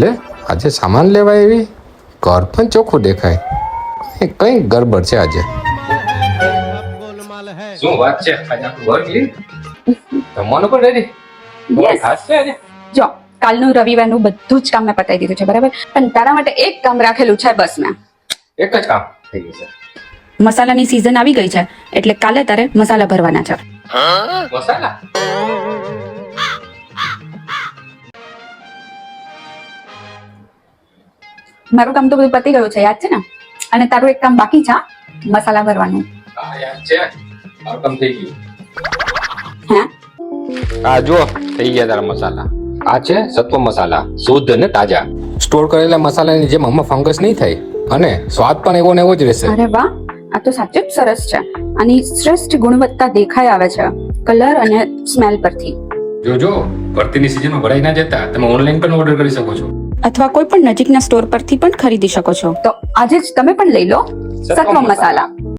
લે આજે સામાન લેવા એવી ઘર પણ ચોખ્ખું દેખાય, કઈ ગડબડ છે આજે. શું વાત છે? આજે આપણું ઘર ક્લીન, જમવાનું પણ રેડી. Yes. ખાસ છે આજે. જો કાલનું રવિવારનું બધું જ કામ મેં પતાવી દીધું છે, બરાબર? પણ તારા માટે એક કામ રાખેલું છે બસ મેં. એક જ કામ થઈ ગયું છે. મસાલાની સીઝન આવી ગઈ છે એટલે કાલે તારે મસાલા ભરવાના છે. મસાલા? મારું કામ તો બધું પતી ગયું છે, યાદ છે ને? અને તારું એક કામ બાકી છે, મસાલા ભરવાનું. હા યાદ છે, મારું કામ થઈ ગયું. હે? આ જો થઈ ગયા તારા મસાલા. આ છે સત્વ મસાલા, શુદ્ધ અને તાજા. સ્ટોર કરેલા મસાલાની જેમ આમાં ફંગસ નહીં થાય અને સ્વાદ પણ એવો ને એવો જ રહેશે. અરે વાહ, આ તો સાચું જ સરસ છે. આની શ્રેષ્ઠ ગુણવત્તા દેખાઈ આવે છે કલર અને સ્મેલ પરથી. જો ભરતીની સીઝનમાં ભરાઈ ના જતા તમે ઓનલાઈન પણ ઓર્ડર કરી શકો છો, અથવા કોઈ પણ નજીકના સ્ટોર પરથી પણ ખરીદી શકો છો. તો આજે જ તમે પણ લઈ લો સત્વ મસાલા.